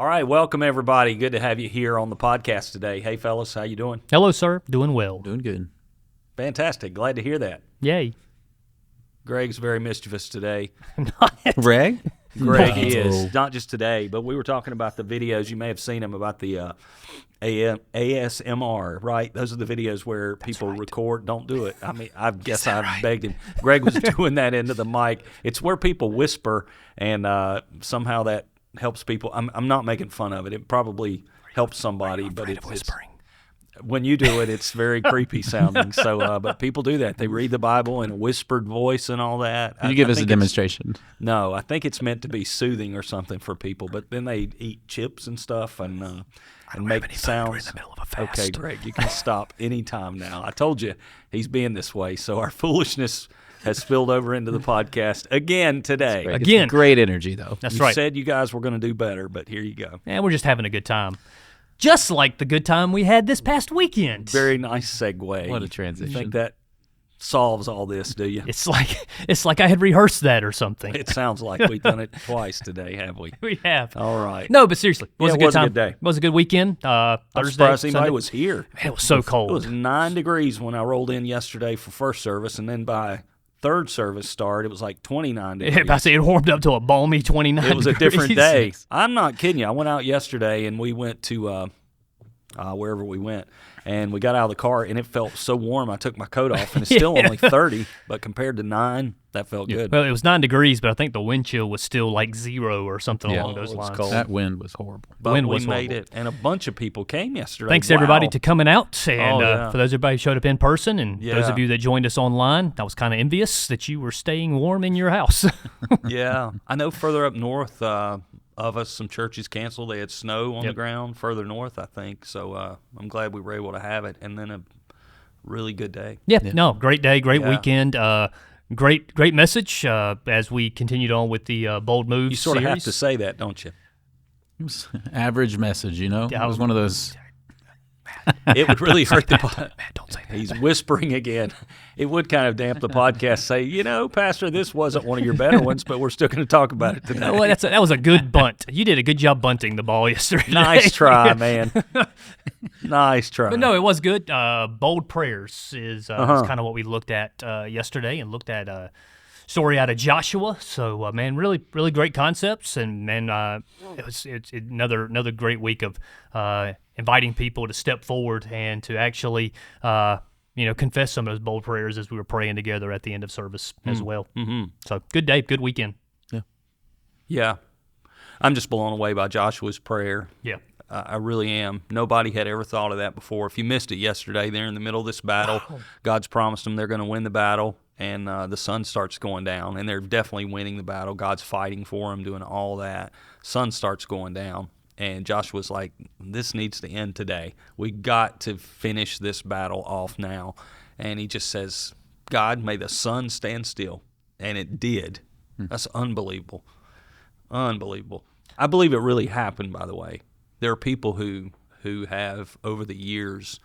All right, welcome everybody. Good to have you here on the podcast today. Hey fellas, how you doing? Hello, sir. Doing well. Doing good. Fantastic. Glad to hear that. Yay. Greg's very mischievous today. Greg? Greg No. is, not just today, but we were talking about the videos. You may have seen them about the ASMR, right? Those are the videos where people record. Don't do it. I mean, I guess I begged him. Greg was doing that into the mic. It's where people whisper, and somehow that helps people. I'm not making fun of it. It probably helps somebody, but it's whispering. When you do it, it's very creepy sounding. So, but people do that. They read the Bible in a whispered voice and all that. Can you give us a demonstration? No, I think it's meant to be soothing or something for people. But then they eat chips and stuff and make sounds. We're in the middle of a fast. Okay, Greg, you can stop anytime now. I told you he's being this way. So our foolishness has spilled over into the podcast again today. Greg, Again. it's great energy, though. That's You right. said you guys were going to do better, but here you go. And we're just having a good time. Just like the good time we had this past weekend. Very nice segue. What a You transition. think that solves all this, do you? It's like I had rehearsed that or something. It sounds like we've done it twice today, have we? We have. All right. No, but seriously, it was Yeah, a it good was a time. good day. It was a good weekend. I'm Thursday, surprised anybody Sunday. was here. Man, it was so cold. It was 9 degrees when I rolled in yesterday for first service, and then by third service start, it was like 29 degrees. I say it warmed up to a balmy 29 It was a different degrees. day. I'm not kidding you. I went out yesterday, and we went to wherever we went, and we got out of the car, and it felt so warm. I took my coat off, and it's still only 30, but compared to 9, that felt good. Well, it was 9 degrees, but I think the wind chill was still like 0 or something Yeah. along those Oh, it's lines. cold. That wind was horrible. But wind we was made horrible. it, and a bunch of people came yesterday. Thanks Wow. everybody to coming out, and yeah. for those everybody who showed up in person, and those Yeah. of you that joined us online. I was kind of envious that you were staying warm in your house. Yeah, I know further up north of us, some churches canceled. They had snow on the Yep. ground further north, I think. So I'm glad we were able to have it, and then a really good day. Yeah, no, great day, great Yeah. weekend. Great message as we continued on with the Bold Moves You sort of series. have to say that, don't you? It was average message, you know? Yeah, It was one of those. It would really hurt the pod. Man, don't say that. He's whispering again. It would kind of damp the podcast. Say, Pastor, this wasn't one of your better ones, but we're still going to talk about it today. Well, that was a good bunt. You did a good job bunting the ball yesterday. Nice try, man. Nice try. But no, it was good. Bold prayers is kind of what we looked at yesterday, and looked at a story out of Joshua. So, man, really, really great concepts, and man, it's another great week of inviting people to step forward and to actually, confess some of those bold prayers as we were praying together at the end of service as well. Mm-hmm. So, good day, good weekend. Yeah. I'm just blown away by Joshua's prayer. Yeah. I really am. Nobody had ever thought of that before. If you missed it yesterday, they're in the middle of this battle. God's promised them they're going to win the battle, and the sun starts going down, and they're definitely winning the battle. God's fighting for them, doing all that. Sun starts going down, and Joshua's like, this needs to end today. We got to finish this battle off now. And he just says, God, may the sun stand still. And it did. That's unbelievable. Unbelievable. I believe it really happened, by the way. There are people who have, over the years,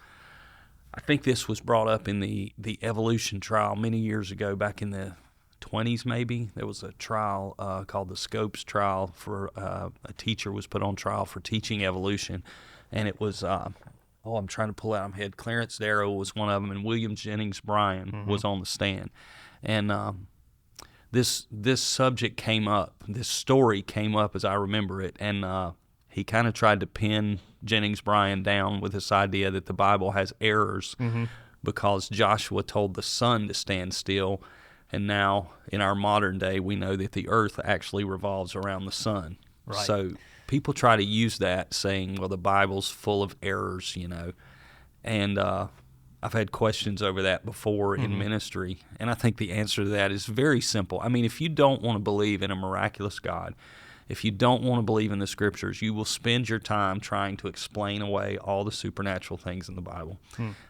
I think this was brought up in the evolution trial many years ago, back in the 20s maybe. There was a trial called the Scopes trial for a teacher was put on trial for teaching evolution. And it was, I'm trying to pull out of my head. Clarence Darrow was one of them, and William Jennings Bryan was on the stand. And this subject came up, this story came up as I remember it, and he kind of tried to pin Jennings Bryan down with this idea that the Bible has errors because Joshua told the sun to stand still, and now in our modern day we know that the earth actually revolves around the sun. Right. So people try to use that, saying, well, the Bible's full of errors, and I've had questions over that before in ministry, and I think the answer to that is very simple. I mean, if you don't want to believe in a miraculous God, if you don't want to believe in the Scriptures, you will spend your time trying to explain away all the supernatural things in the Bible.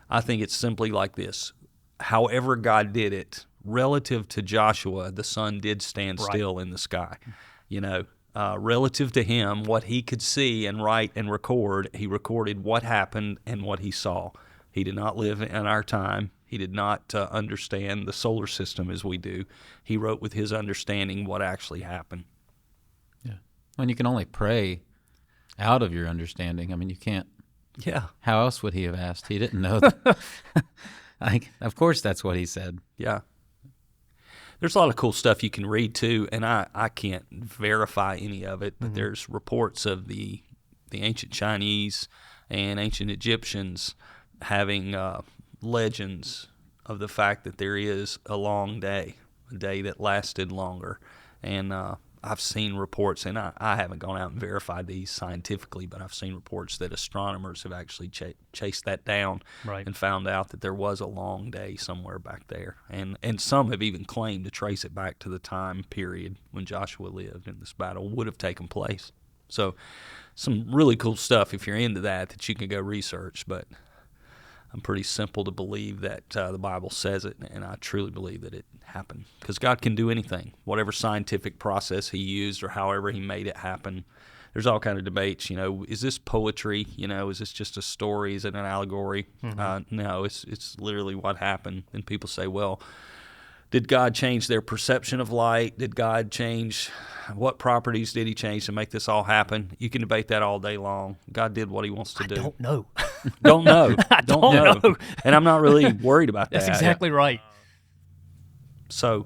I think it's simply like this. However God did it, relative to Joshua, the sun did stand still in the sky. Relative to him, what he could see and write and record, he recorded what happened and what he saw. He did not live in our time. He did not understand the solar system as we do. He wrote with his understanding what actually happened. Yeah. When you can only pray out of your understanding. I mean, you can't. Yeah. How else would he have asked? He didn't know that. Like, of course, that's what he said. Yeah. There's a lot of cool stuff you can read too, and I can't verify any of it, but there's reports of the ancient Chinese and ancient Egyptians having legends of the fact that there is a long day, a day that lasted longer. And I've seen reports, and I haven't gone out and verified these scientifically, but I've seen reports that astronomers have actually chased that down Right. and found out that there was a long day somewhere back there. And some have even claimed to trace it back to the time period when Joshua lived and this battle would have taken place. So some really cool stuff if you're into that you can go research, but I'm pretty simple to believe that the Bible says it, and I truly believe that it happened. Because God can do anything, whatever scientific process he used or however he made it happen. There's all kind of debates, is this poetry? Is this just a story? Is it an allegory? No, it's literally what happened. And people say, well, did God change their perception of light? Did God change what properties did he change to make this all happen? You can debate that all day long. God did what he wants to do. I don't know. Don't know. I don't know. And I'm not really worried about that. That's exactly right. So,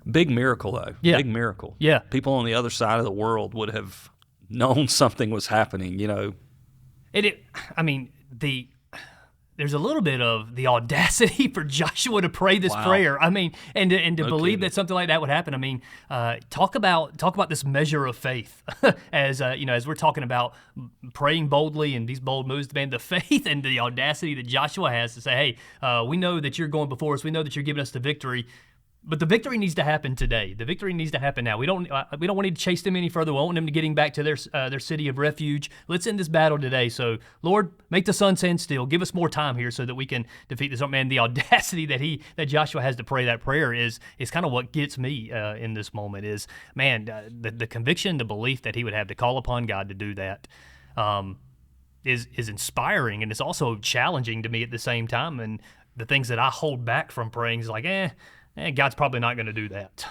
big miracle, though. Yeah. Big miracle. Yeah. People on the other side of the world would have known something was happening, There's a little bit of the audacity for Joshua to pray this prayer. I mean, and to believe kidding. that something like that would happen. I mean, talk about this measure of faith, as as we're talking about praying boldly and these bold moves. Man, the faith and the audacity that Joshua has to say, "Hey, we know that you're going before us. We know that you're giving us the victory." But the victory needs to happen today. The victory needs to happen now. We don't want to chase them any further. We want them to getting back to their city of refuge. Let's end this battle today. So, Lord, make the sun stand still. Give us more time here so that we can defeat this. Man, the audacity that Joshua has to pray that prayer is kind of what gets me in this moment. Is the conviction, the belief that he would have to call upon God to do that. Is inspiring, and it's also challenging to me at the same time. And the things that I hold back from praying is like, God's probably not going to do that.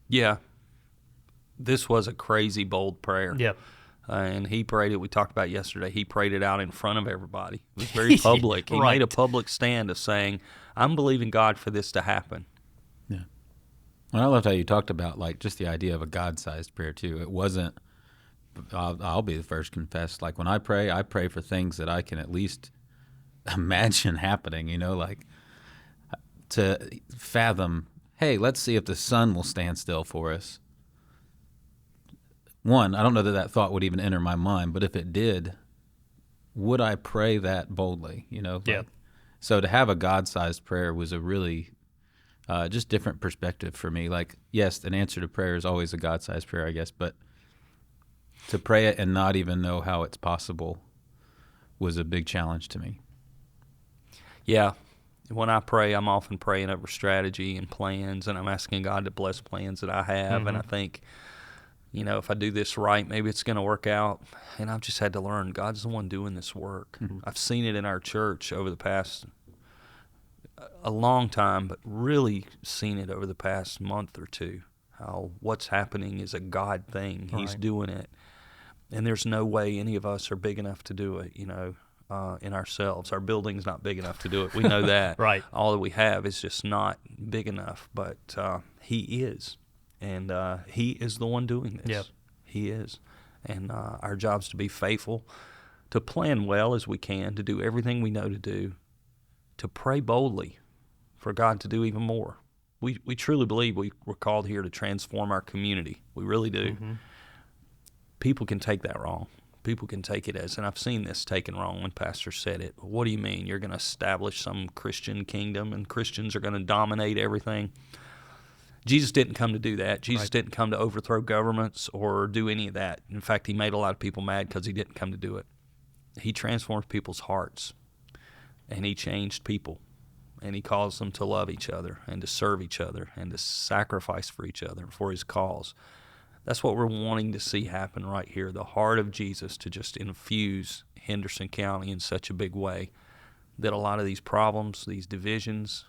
Yeah. This was a crazy, bold prayer. Yeah. And he prayed it. We talked about yesterday. He prayed it out in front of everybody. It was very public. He Right. made a public stand of saying, I'm believing God for this to happen. Yeah. Well, I loved how you talked about like just the idea of a God-sized prayer too. It wasn't. I'll be the first to confess. Like when I pray for things that I can at least imagine happening. Like to fathom. Hey, let's see if the sun will stand still for us. One, I don't know that thought would even enter my mind, but if it did, would I pray that boldly? Yeah. So to have a God-sized prayer was a really just different perspective for me. Like, yes, an answer to prayer is always a God-sized prayer, I guess, but to pray it and not even know how it's possible was a big challenge to me. Yeah. When I pray, I'm often praying over strategy and plans, and I'm asking God to bless plans that I have. And I think, if I do this right, maybe it's going to work out. And I've just had to learn God's the one doing this work. I've seen it in our church over the past a long time, but really seen it over the past month or two, how what's happening is a God thing. He's Right. doing it. And there's no way any of us are big enough to do it, in ourselves. Our building's not big enough to do it. We know that. Right. All that we have is just not big enough, but he is. And he is the one doing this. Yep. He is. And our job's to be faithful, to plan well as we can, to do everything we know to do, to pray boldly for God to do even more. We truly believe we're called here to transform our community. We really do. People can take that wrong. People can take it as, and I've seen this taken wrong when Pastor said it. What do you mean? You're going to establish some Christian kingdom and Christians are going to dominate everything? Jesus didn't come to do that. Jesus didn't come to overthrow governments or do any of that. In fact, he made a lot of people mad because he didn't come to do it. He transformed people's hearts, and he changed people, and he caused them to love each other and to serve each other and to sacrifice for each other for his cause. That's what we're wanting to see happen right here, the heart of Jesus to just infuse Henderson County in such a big way that a lot of these problems, these divisions,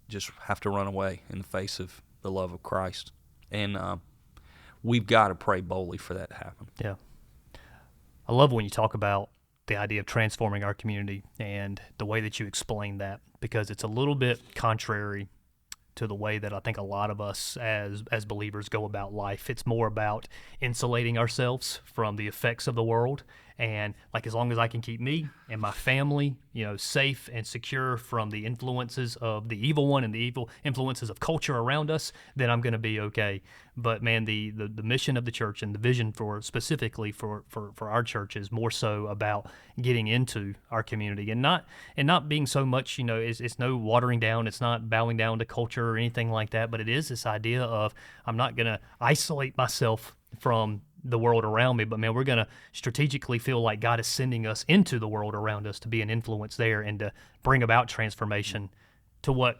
just have to run away in the face of the love of Christ. And we've got to pray boldly for that to happen. Yeah. I love when you talk about the idea of transforming our community and the way that you explain that, because it's a little bit contrary to the way that I think a lot of us as believers go about life. It's more about insulating ourselves from the effects of the world, and like as long as I can keep me and my family, safe and secure from the influences of the evil one and the evil influences of culture around us, then I'm going to be okay. But man, the mission of the church and the vision specifically for our church is more so about getting into our community and not being so much, it's no watering down, it's not bowing down to culture or anything like that, but it is this idea of I'm not going to isolate myself from the world around me, but man, we're going to strategically feel like God is sending us into the world around us to be an influence there and to bring about transformation to what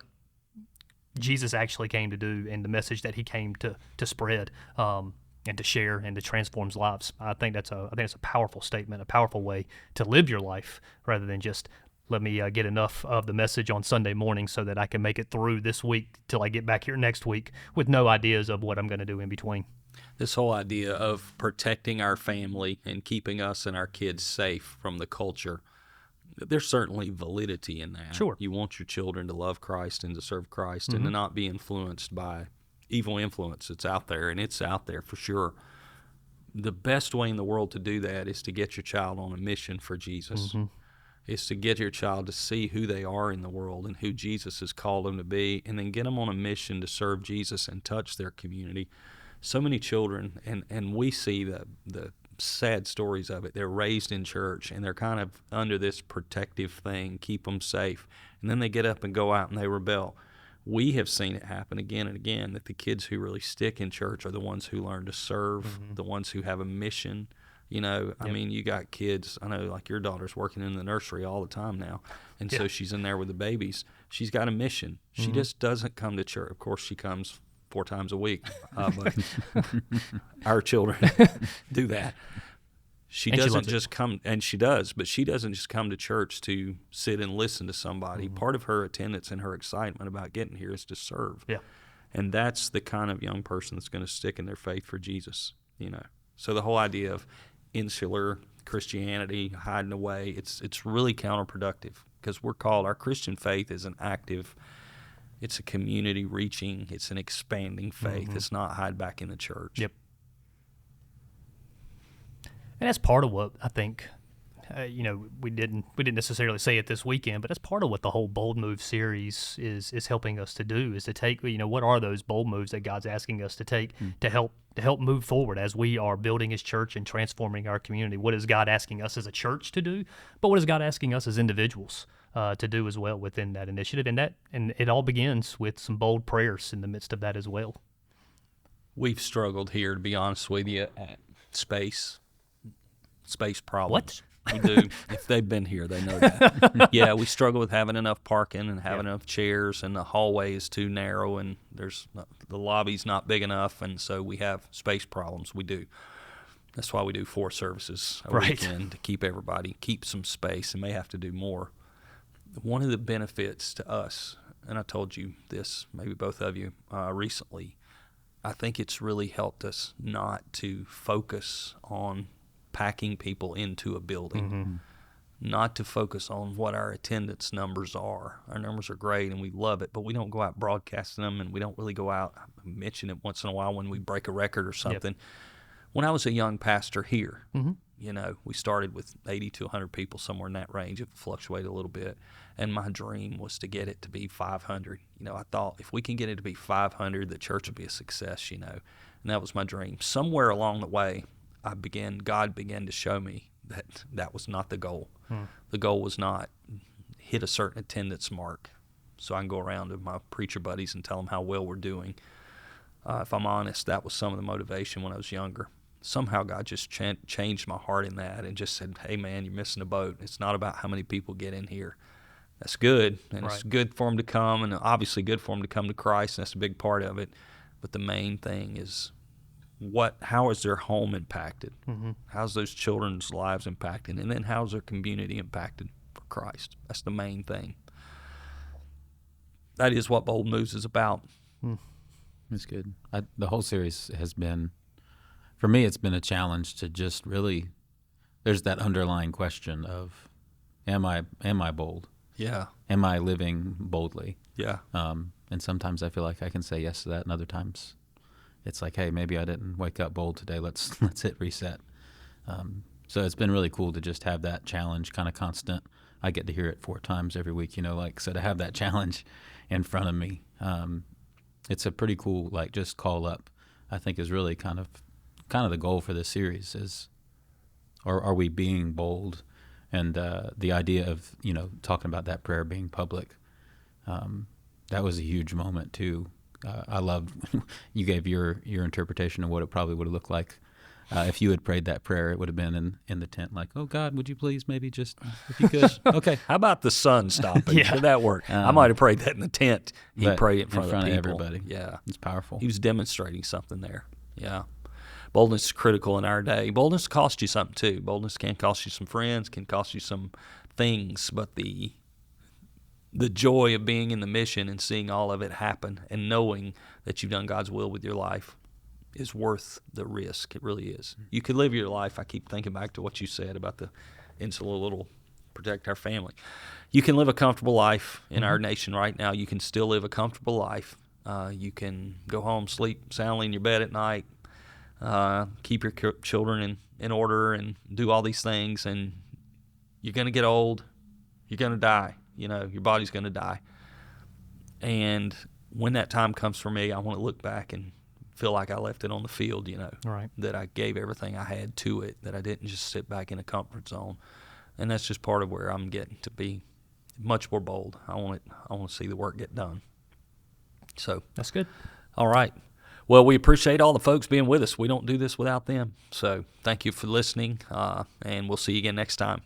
Jesus actually came to do and the message that he came to spread and to share and to transform lives. I think that's a powerful statement, a powerful way to live your life rather than just let me get enough of the message on Sunday morning so that I can make it through this week till I get back here next week with no ideas of what I'm going to do in between. This whole idea of protecting our family and keeping us and our kids safe from the culture, there's certainly validity in that. Sure. You want your children to love Christ and to serve Christ and to not be influenced by evil influence that's out there, and it's out there for sure. The best way in the world to do that is to get your child on a mission for Jesus. Is to get your child to see who they are in the world and who Jesus has called them to be, and then get them on a mission to serve Jesus and touch their community. So many children, and we see the sad stories of it, they're raised in church and they're kind of under this protective thing, keep them safe, and then they get up and go out and they rebel. We have seen it happen again and again, that the kids who really stick in church are the ones who learn to serve, the ones who have a mission. I mean, you got kids, I know like your daughter's working in the nursery all the time now, and so she's in there with the babies. She's got a mission. She just doesn't come to church. Of course, she comes 4 times a week, but our children do that. She doesn't just come, and she does, but she doesn't just come to church to sit and listen to somebody. Part of her attendance and her excitement about getting here is to serve. Yeah. And that's the kind of young person that's going to stick in their faith for Jesus, So the whole idea of insular Christianity, hiding away, it's really counterproductive, because we're called, our Christian faith is an active, it's a community reaching, it's an expanding faith. It's not hide back in the church. Yep. And that's part of what I think, we didn't necessarily say it this weekend, but that's part of what the whole Bold Move series is helping us to do, is to take, what are those bold moves that God's asking us to take to help move forward as we are building his church and transforming our community. What is God asking us as a church to do? But what is God asking us as individuals to do as well within that initiative? And it all begins with some bold prayers in the midst of that as well. We've struggled here, to be honest with you, at space problems. What? We do. If they've been here, they know that. Yeah, we struggle with having enough parking and having enough chairs, and the hallway is too narrow, and the lobby's not big enough, and so we have space problems. We do. That's why we do 4 services a weekend, to keep some space, and may have to do more. One of the benefits to us, and I told you this, maybe both of you, recently, I think it's really helped us not to focus on packing people into a building, not to focus on what our attendance numbers are. Our numbers are great and we love it, but we don't go out broadcasting them, and we don't really go out, I mention it once in a while when we break a record or something. Yep. When I was a young pastor here, we started with 80 to 100 people, somewhere in that range. It fluctuated a little bit, and my dream was to get it to be 500. I thought if we can get it to be 500, the church will be a success, and that was my dream. Somewhere along the way, God began to show me that was not the goal. The goal was not hit a certain attendance mark so I can go around to my preacher buddies and tell them how well we're doing. If I'm honest, that was some of the motivation when I was younger. Somehow God just changed my heart in that and just said, hey, man, you're missing a boat. It's not about how many people get in here. That's good, and It's good for them to come, and obviously good for them to come to Christ, and that's a big part of it. But the main thing is, how is their home impacted? How's those children's lives impacted? And then how's their community impacted for Christ? That's the main thing. That is what Bold Moves is about. That's good. The whole series has been, for me, it's been a challenge to just really there's that underlying question of, am I bold? Yeah. Am I living boldly? Yeah. And sometimes I feel like I can say yes to that, and other times it's like, hey, maybe I didn't wake up bold today. Let's hit reset. So it's been really cool to just have that challenge kind of constant. I get to hear it 4 times every week, so to have that challenge in front of me, it's a pretty cool, just call up, I think is really kind of the goal for this series is, are we being bold? And the idea of, talking about that prayer being public, that was a huge moment too. I loved you gave your interpretation of what it probably would have looked like. If you had prayed that prayer, it would have been in the tent, like, oh, God, would you please maybe just, if you could, okay. How about the sun stopping? Yeah. Did that work? I might have prayed that in the tent. He But prayed it in front of people. everybody. Yeah. It's powerful. He was demonstrating something there. Yeah. Boldness is critical in our day. Boldness costs you something, too. Boldness can cost you some friends, can cost you some things, but the joy of being in the mission and seeing all of it happen and knowing that you've done God's will with your life is worth the risk. It really is. You could live your life. I keep thinking back to what you said about the insular little protect our family. You can live a comfortable life in our nation right now. You can still live a comfortable life. You can go home, sleep soundly in your bed at night, keep your children in order and do all these things, and you're going to get old. You're going to die. Your body's going to die. And when that time comes for me, I want to look back and feel like I left it on the field, Right. that I gave everything I had to it, that I didn't just sit back in a comfort zone. And that's just part of where I'm getting to be much more bold. I want to see the work get done. So That's good. all right. Well, we appreciate all the folks being with us. We don't do this without them. So thank you for listening, and we'll see you again next time.